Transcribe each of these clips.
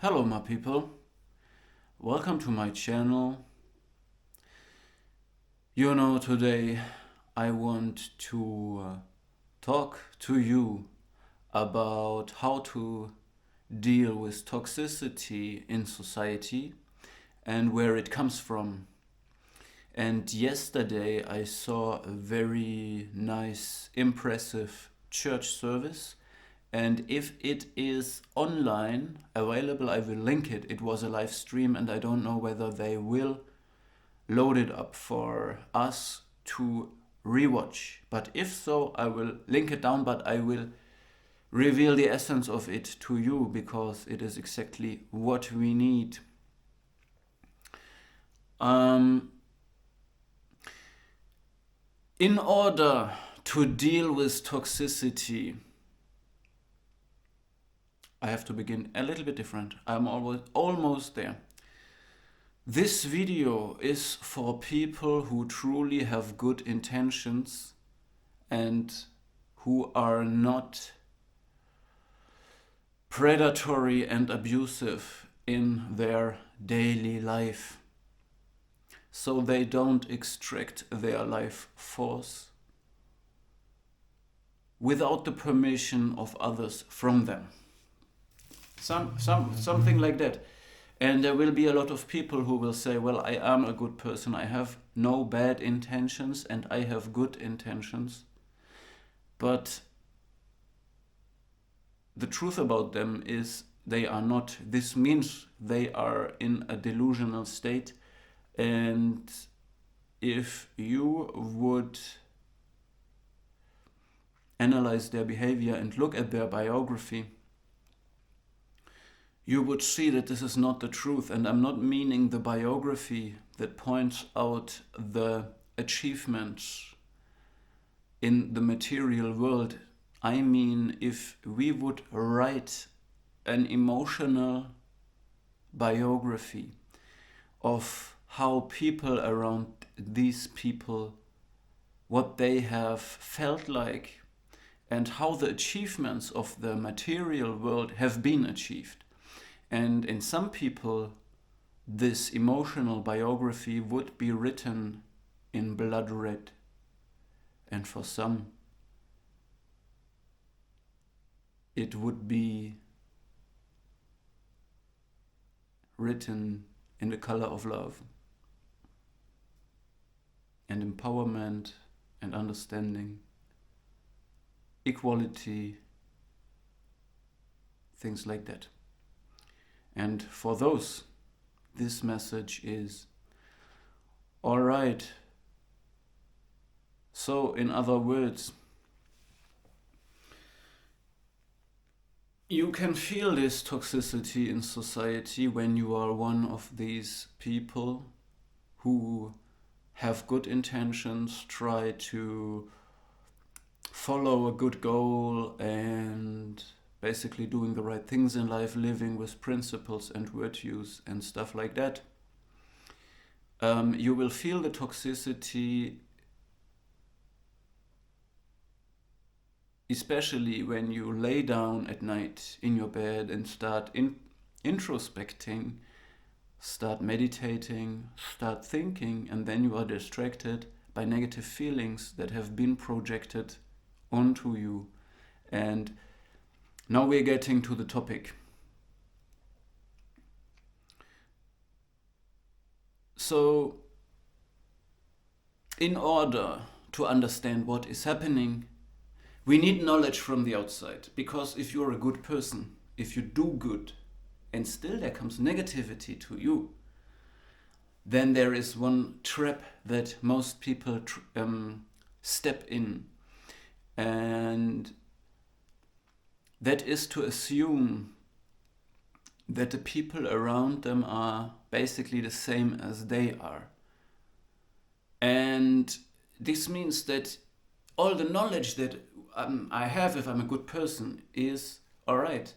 Hello my people, welcome to my channel. Today I want to talk to you about how to deal with toxicity in society and where it comes from. And yesterday I saw a very nice, impressive church service. And if it is online available, I will link it. It was a live stream and I don't know whether they will load it up for us to rewatch. But if so, I will link it down, but I will reveal the essence of it to you because it is exactly what we need. In order to deal with toxicity, I have to begin a little bit different. I'm almost there. This video is for people who truly have good intentions and who are not predatory and abusive in their daily life. So they don't extract their life force without the permission of others from them. Something like that. And there will be a lot of people who will say, well, I am a good person. I have no bad intentions and I have good intentions. But the truth about them is they are not. This means they are in a delusional state. And if you would analyze their behavior and look at their biography, you would see that this is not the truth. And I'm not meaning the biography that points out the achievements in the material world. I mean, if we would write an emotional biography of how people around these people, what they have felt like, and how the achievements of the material world have been achieved. And in some people, this emotional biography would be written in blood red. And for some, it would be written in the color of love and empowerment and understanding, equality, things like that. And for those, this message is, all right. So, in other words, you can feel this toxicity in society when you are one of these people who have good intentions, try to follow a good goal and basically doing the right things in life, living with principles and virtues and stuff like that. You will feel the toxicity, especially when you lay down at night in your bed and start introspecting, start meditating, start thinking, and then you are distracted by negative feelings that have been projected onto you. And now we're getting to the topic. So, in order to understand what is happening, we need knowledge from the outside. Because if you're a good person, if you do good, and still there comes negativity to you, then there is one trap that most people step in. And that is to assume that the people around them are basically the same as they are. And this means that all the knowledge that I have, if I'm a good person, is all right.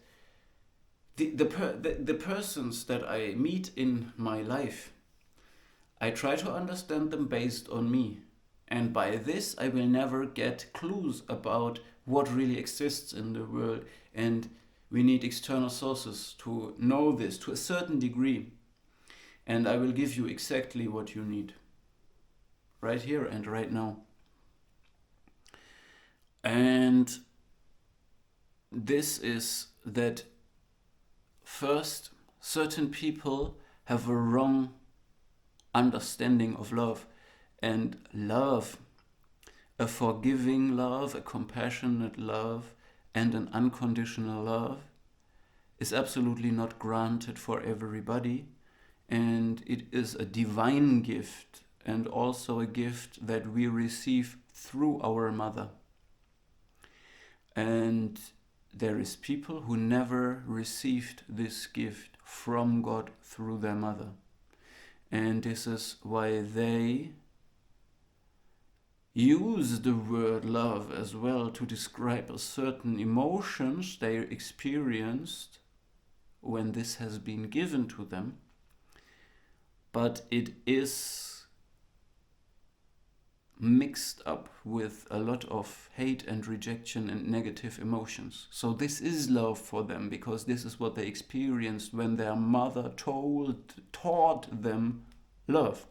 The persons that I meet in my life, I try to understand them based on me. And by this, I will never get clues about what really exists in the world and We need external sources to know this to a certain degree. And I will give you exactly what you need. Right here and right now. And this is that first, certain people have a wrong understanding of love. And love, a forgiving love, a compassionate love, and an unconditional love is absolutely not granted for everybody. And it is a divine gift, and also a gift that we receive through our mother. And there is people who never received this gift from God through their mother. And this is why they use the word love as well to describe a certain emotions they experienced when this has been given to them. But it is mixed up with a lot of hate and rejection and negative emotions. So this is love for them, because this is what they experienced when their mother taught them love.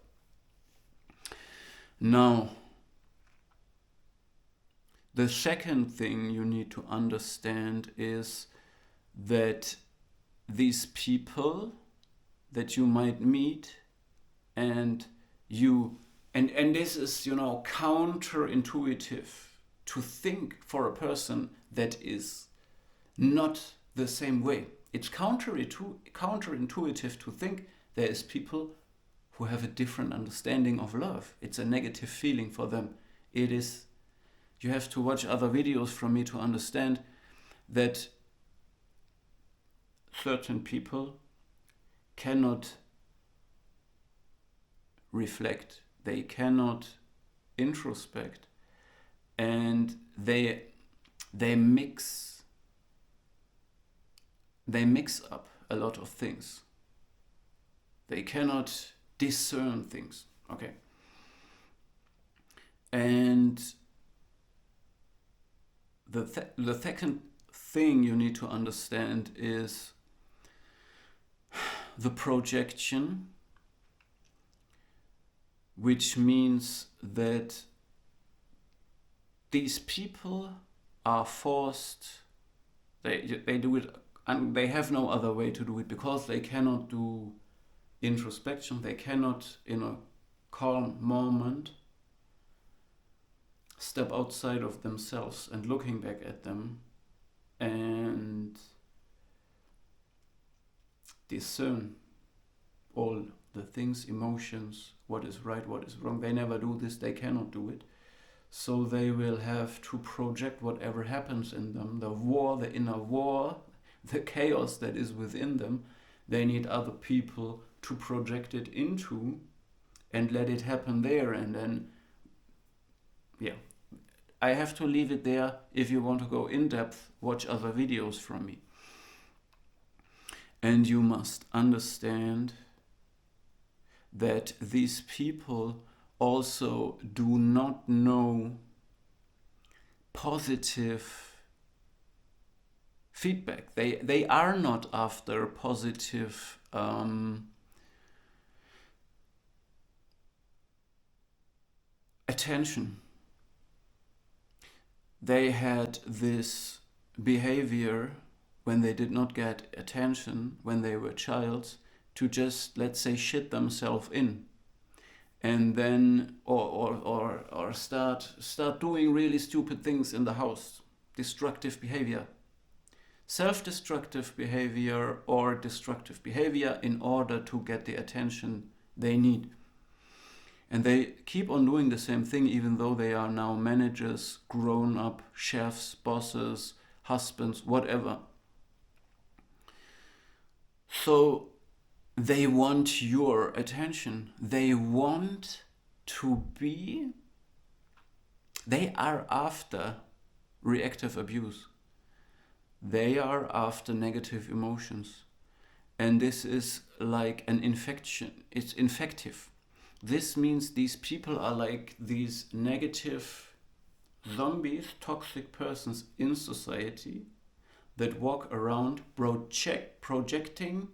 Now, the second thing you need to understand is that these people that you might meet, and this is, counterintuitive to think for a person that is not the same way. It's counterintuitive to think there is people who have a different understanding of love. It's a negative feeling for them. It is. You have to watch other videos from me to understand that certain people cannot reflect, they cannot introspect, and they mix up a lot of things. They cannot discern things. Okay. And the second thing you need to understand is the projection, which means that these people are forced, they do it, and they have no other way to do it, because they cannot do introspection, they cannot, in a calm moment, step outside of themselves and looking back at them and discern all the things, emotions, what is right, what is wrong. They never do this, they cannot do it. So they will have to project whatever happens in them, the war, the inner war, the chaos that is within them. They need other people to project it into and let it happen there. And then, I have to leave it there. If you want to go in depth, watch other videos from me. And you must understand that these people also do not know positive feedback. They are not after positive attention. They had this behavior when they did not get attention when they were childs, to just, let's say, shit themselves in, and then or start doing really stupid things in the house, destructive behavior, self-destructive behavior or destructive behavior, in order to get the attention they need. And they keep on doing the same thing, even though they are now managers, grown-up chefs, bosses, husbands, whatever. So they want your attention. They are after reactive abuse. They are after negative emotions. And this is like an infection. It's infective. This means these people are like these negative zombies, toxic persons in society that walk around projecting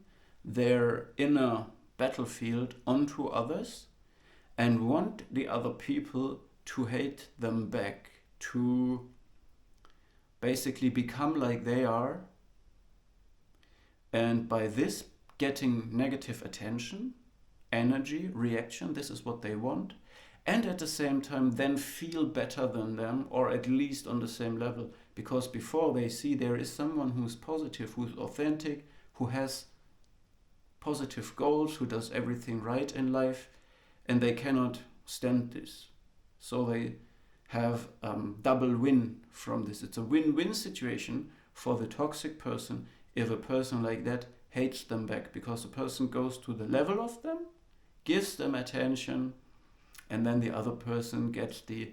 their inner battlefield onto others and want the other people to hate them back, to basically become like they are, and by this getting negative attention, energy, reaction, this is what they want, and at the same time then feel better than them, or at least on the same level, because before they see there is someone who's positive, who's authentic, who has positive goals, who does everything right in life, and they cannot stand this. So they have double win from this. It's a win-win situation for the toxic person if a person like that hates them back, because the person goes to the level of them, gives them attention, and then the other person gets the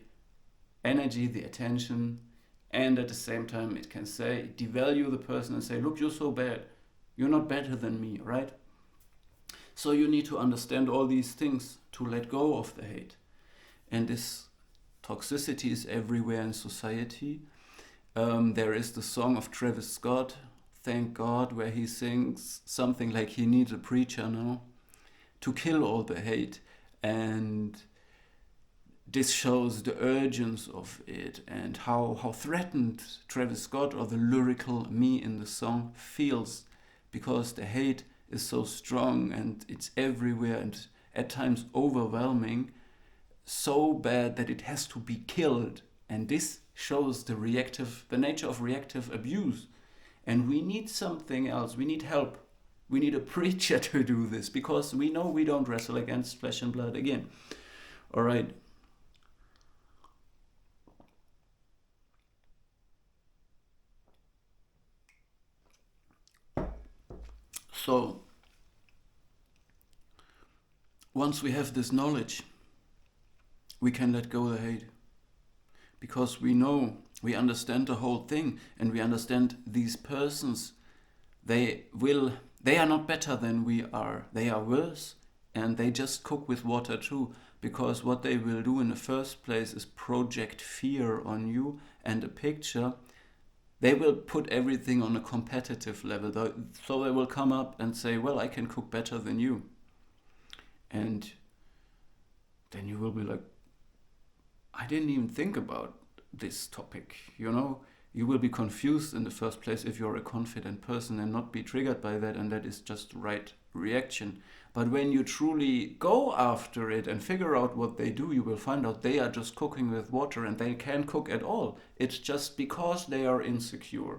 energy, the attention, and at the same time it can say, devalue the person and say, look, you're so bad, you're not better than me, right? So you need to understand all these things to let go of the hate. And this toxicity is everywhere in society. There is the song of Travis Scott, Thank God, where he sings something like he needs a preacher now to kill all the hate. And this shows the urgency of it and how threatened Travis Scott or the lyrical me in the song feels, because the hate is so strong and it's everywhere and at times overwhelming, so bad that it has to be killed. And this shows the nature of reactive abuse. And we need something else. We need help. We need a preacher to do this, because we know we don't wrestle against flesh and blood again. All right. So, once we have this knowledge, we can let go of the hate. Because we know, we understand the whole thing, and we understand these persons, they are not better than we are. They are worse, and they just cook with water too, because what they will do in the first place is project fear on you and a picture. They will put everything on a competitive level, so they will come up and say, well, I can cook better than you. And then you will be like, I didn't even think about this topic, You will be confused in the first place if you're a confident person and not be triggered by that, and that is just right reaction. But when you truly go after it and figure out what they do, you will find out they are just cooking with water, and they can't cook at all. It's just because they are insecure.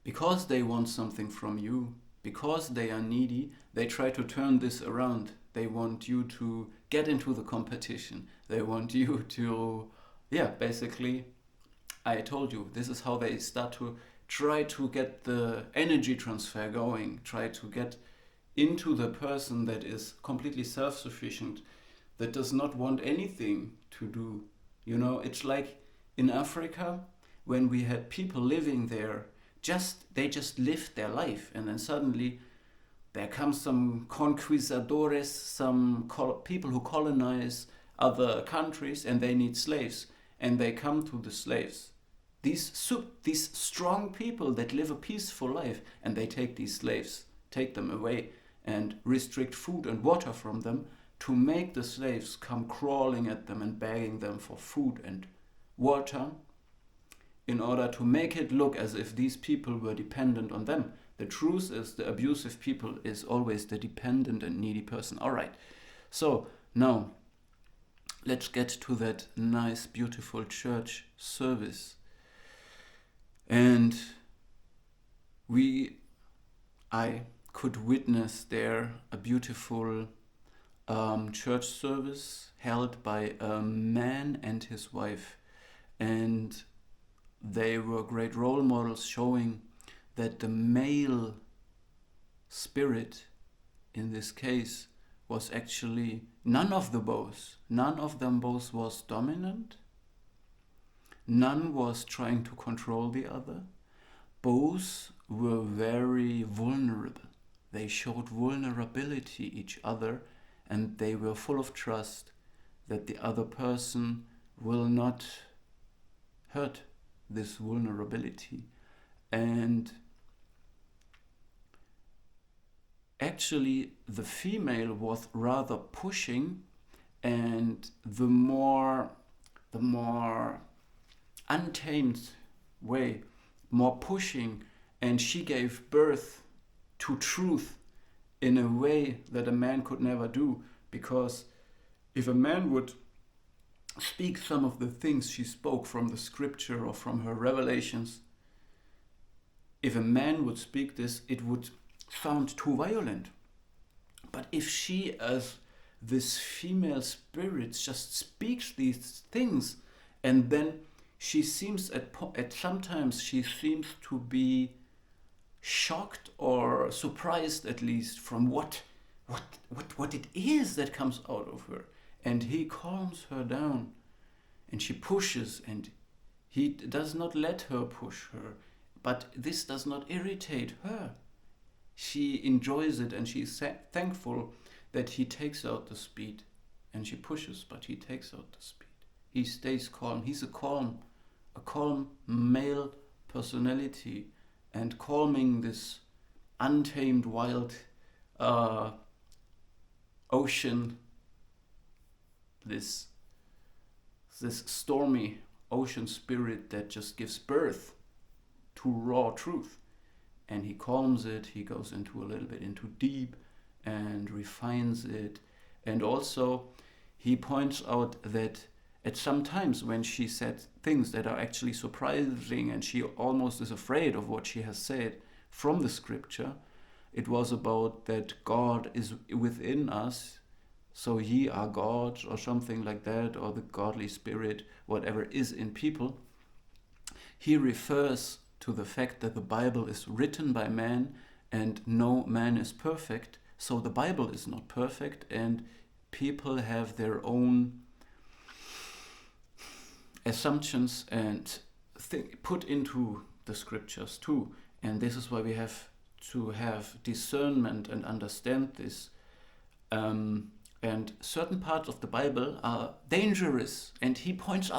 Because they want something from you, because they are needy, they try to turn this around. They want you to get into the competition. They want you to, basically, I told you, this is how they start to try to get the energy transfer going, try to get into the person that is completely self-sufficient, that does not want anything to do. It's like in Africa, when we had people living there, they just lived their life, and then suddenly there comes some conquistadores, some people who colonize other countries, and they need slaves, and they come to the slaves. These strong people that live a peaceful life, and they take these slaves, take them away, and restrict food and water from them to make the slaves come crawling at them and begging them for food and water, in order to make it look as if these people were dependent on them. The truth is, the abusive people is always the dependent and needy person. All right, so now let's get to that nice, beautiful church service. And I could witness there a beautiful church service held by a man and his wife. And they were great role models, showing that the male spirit in this case was actually none of them both was dominant. None was trying to control the other. Both were very vulnerable. They showed vulnerability each other, and they were full of trust that the other person will not hurt this vulnerability. And actually the female was rather pushing, and the more untamed way, more pushing, and she gave birth to truth in a way that a man could never do. Because if a man would speak some of the things she spoke from the scripture or from her revelations, if a man would speak this, it would sound too violent. But if she, as this female spirit, just speaks these things, and then she seems at sometimes she seems to be shocked or surprised, at least, from what it is that comes out of her, and he calms her down, and she pushes, and he does not let her push her, but this does not irritate her. She enjoys it, and she is thankful that he takes out the speed, and she pushes, but he takes out the speed. He stays calm. He's a calm male personality, and calming this untamed wild ocean, this stormy ocean spirit that just gives birth to raw truth. And he calms it, he goes into a little bit into deep and refines it. And also he points out that at some times when she said things that are actually surprising, and she almost is afraid of what she has said from the scripture, it was about that God is within us, so ye are God, or something like that, or the godly spirit, whatever is in people. He refers to the fact that the Bible is written by man, and no man is perfect. So the Bible is not perfect, and people have their own assumptions and put into the scriptures too. And this is why we have to have discernment and understand this. And certain parts of the Bible are dangerous, and he points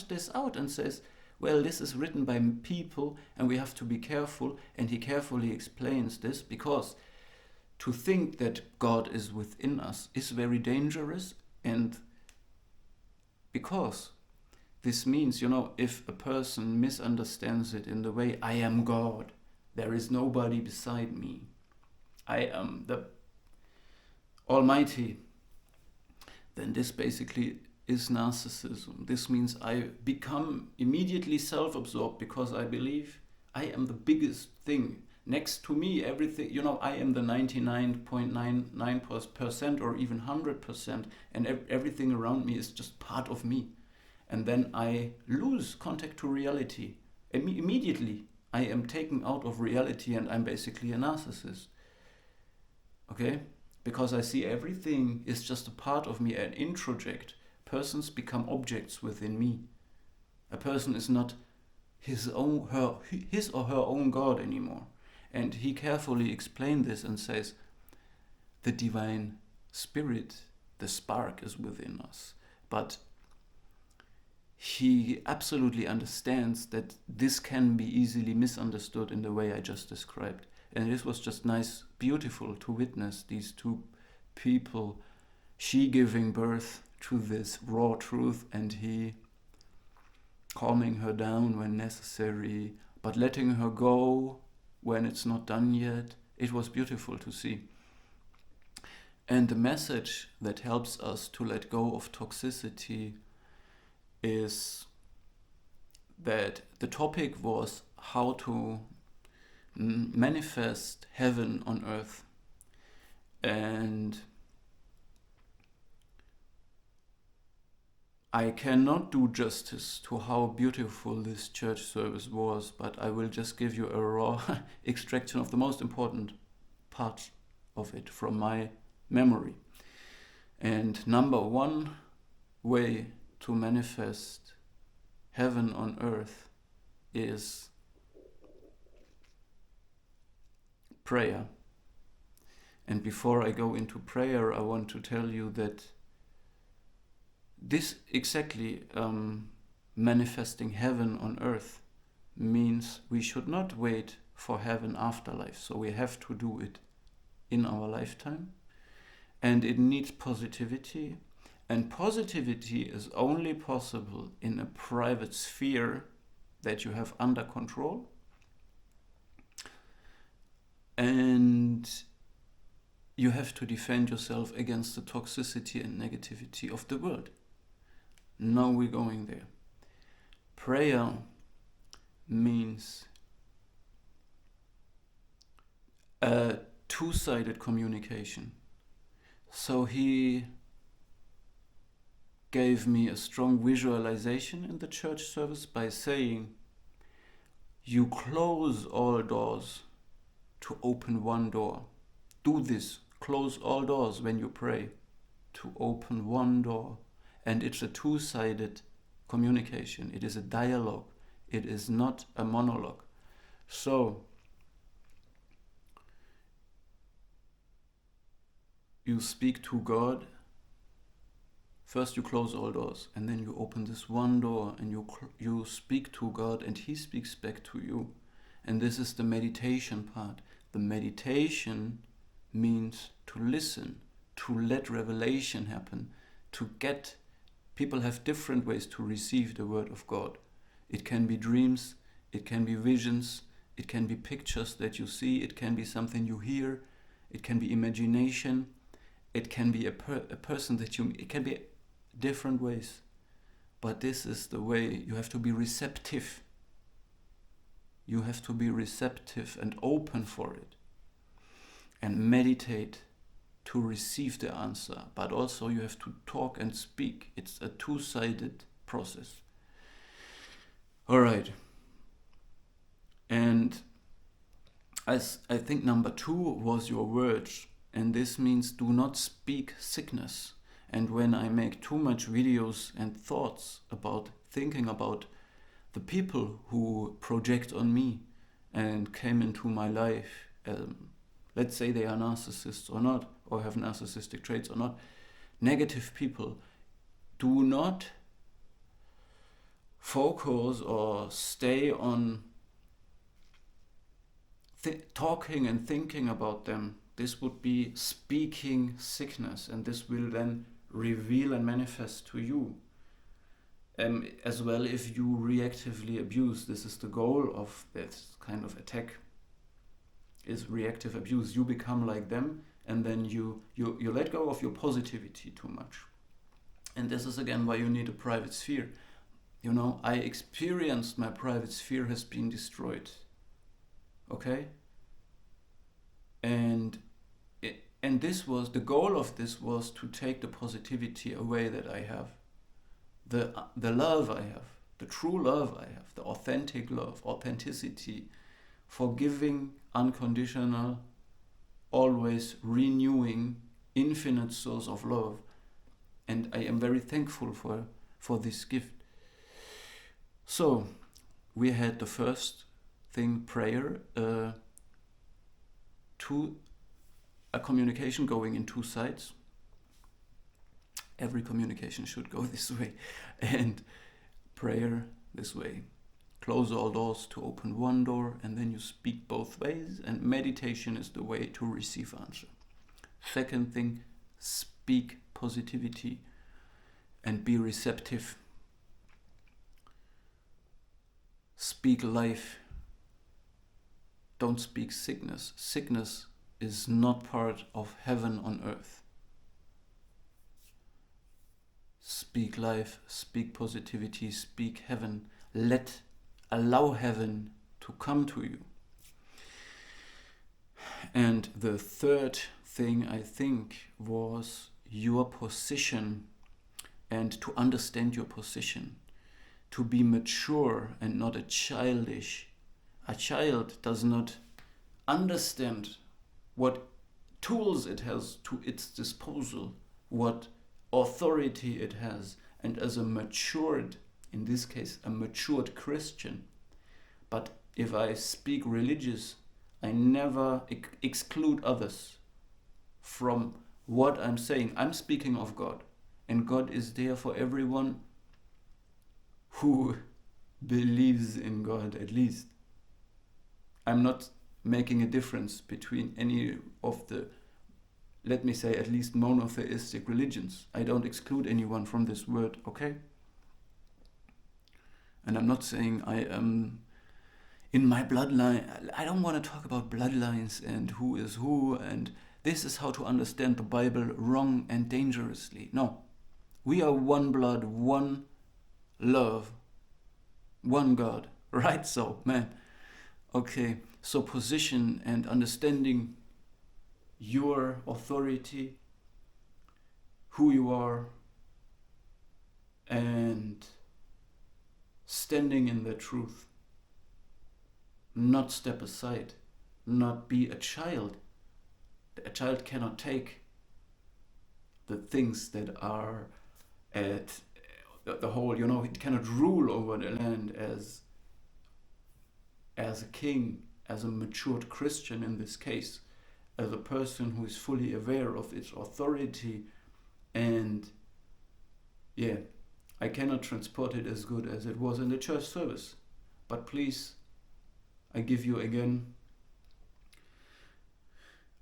this out and says, well, this is written by people and we have to be careful. And he carefully explains this, because to think that God is within us is very dangerous. And because this means, if a person misunderstands it in the way, I am God, there is nobody beside me, I am the Almighty, then this basically is narcissism. This means I become immediately self-absorbed because I believe I am the biggest thing. Next to me, everything, I am the 99.99% or even 100%, and everything around me is just part of me. And then I lose contact to reality. Immediately, I am taken out of reality, and I'm basically a narcissist. Okay? Because I see everything is just a part of me, an introject. Persons become objects within me. A person is not his or her own God anymore. And he carefully explained this and says, the divine spirit, the spark is within us. But he absolutely understands that this can be easily misunderstood in the way I just described. And this was just nice, beautiful to witness these two people, she giving birth to this raw truth, and he calming her down when necessary, but letting her go when it's not done yet. It was beautiful to see. And the message that helps us to let go of toxicity is that the topic was how to manifest heaven on earth. And I cannot do justice to how beautiful this church service was, but I will just give you a raw extraction of the most important parts of it from my memory. And number one way to manifest heaven on earth is prayer. And before I go into prayer, I want to tell you that this exactly manifesting heaven on earth means we should not wait for heaven afterlife. So we have to do it in our lifetime. And it needs positivity. And positivity is only possible in a private sphere that you have under control. And you have to defend yourself against the toxicity and negativity of the world. Now we're going there. Prayer means a two-sided communication. So he gave me a strong visualization in the church service by saying, you close all doors to open one door. Do this. Close all doors when you pray to open one door. And it's a two-sided communication. It is a dialogue. It is not a monologue. So, you speak to God. First you close all doors, and then you open this one door, and you speak to God, and He speaks back to you. And this is the meditation part. The meditation means to listen, to let revelation happen, to get. People have different ways to receive the word of God. It can be dreams, it can be visions, it can be pictures that you see, it can be something you hear, it can be imagination, it can be a person that you, it can be different ways. But this is the way. You have to be receptive. You have to be receptive and open for it. And meditate to receive the answer. But also you have to talk and speak. It's a two-sided process. All right. And I think number 2 was your words. And this means do not speak sickness. And when I make too much videos and thoughts about thinking about the people who project on me and came into my life, let's say they are narcissists or not, or have narcissistic traits or not, negative people, do not focus or stay on talking and thinking about them. This would be speaking sickness, and this will then reveal and manifest to you. As well, if you reactively abuse, this is the goal of this kind of attack, is reactive abuse. You become like them, and then you let go of your positivity too much. And this is again why you need a private sphere. You know, I experienced my private sphere has been destroyed. Okay? And this was, the goal of this was to take the positivity away that I have. The love I have, the true love I have, the authentic love, authenticity, forgiving, unconditional, always renewing, infinite source of love. And I am very thankful for this gift. So, we had the first thing, prayer, to a communication going in two sides. Every communication should go this way. And prayer this way. Close all doors to open one door, and then you speak both ways. And meditation is the way to receive answer. Second thing, speak positivity and be receptive. Speak life. Don't speak sickness. Sickness is not part of heaven on earth. Speak life, speak positivity, speak heaven. Allow heaven to come to you. And the third thing, I think, was your position, and to understand your position. To be mature and not a childish. A child does not understand what tools it has to its disposal, what authority it has, and as a matured, in this case, a matured Christian. But if I speak religious, I never exclude others from what I'm saying. I'm speaking of God, and God is there for everyone who believes in God, at least. I'm not making a difference between any of the, let me say, at least monotheistic religions. I don't exclude anyone from this word, okay? And I'm not saying I am in my bloodline. I don't want to talk about bloodlines and who is who and this is how to understand the Bible wrong and dangerously. No. We are one blood, one love, one God. Right so, man. Okay, so position and understanding your authority, who you are, and standing in the truth. Not step aside, not be a child. A child cannot take the things that are at the whole, it cannot rule over the land as a king, as a matured Christian in this case, as a person who is fully aware of its authority. And yeah, I cannot transport it as good as it was in the church service. But please, I give you again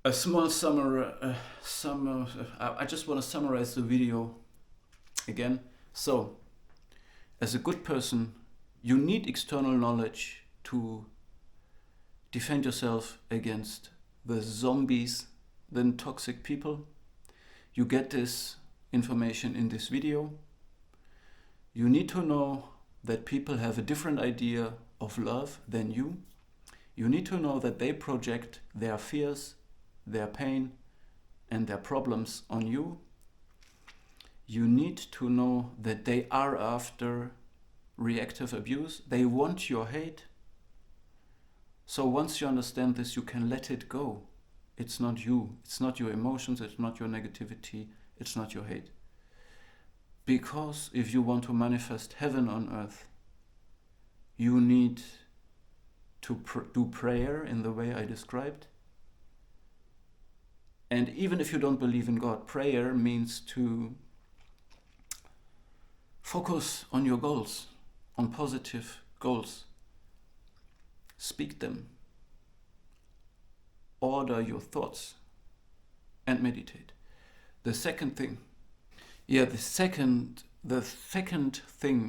a small summary. I just want to summarize the video again. So, as a good person, you need external knowledge to defend yourself against the zombies, the toxic people. You get this information in this video. You need to know that people have a different idea of love than you. You need to know that they project their fears, their pain, and their problems on you. You need to know that they are after reactive abuse. They want your hate. So once you understand this, you can let it go. It's not you. It's not your emotions. It's not your negativity. It's not your hate. Because if you want to manifest heaven on earth, you need to do prayer in the way I described. And even if you don't believe in God, prayer means to focus on your goals, on positive goals. Speak them. Order your thoughts and meditate. The second thing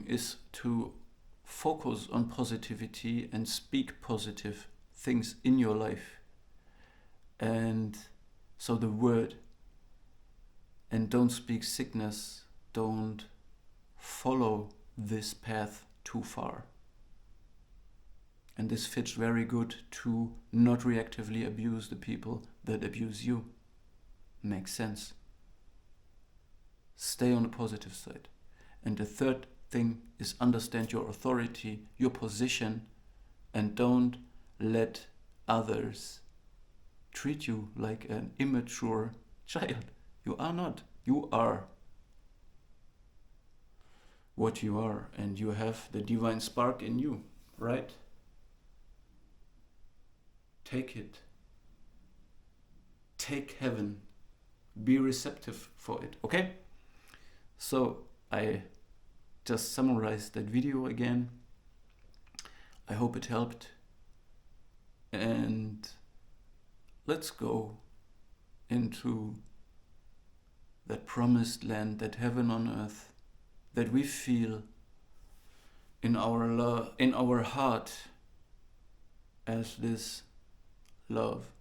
is to focus on positivity and speak positive things in your life. And so the word, and don't speak sickness, don't follow this path too far. And this fits very good to not reactively abuse the people that abuse you. Makes sense. Stay on the positive side. And the third thing is understand your authority, your position, and don't let others treat you like an immature child. You are not. You are what you are, and you have the divine spark in you, right? Take it. Take heaven. Be receptive for it, okay? So I just summarized that video again. I hope it helped. And let's go into that promised land, that heaven on earth, that we feel in our heart as this love.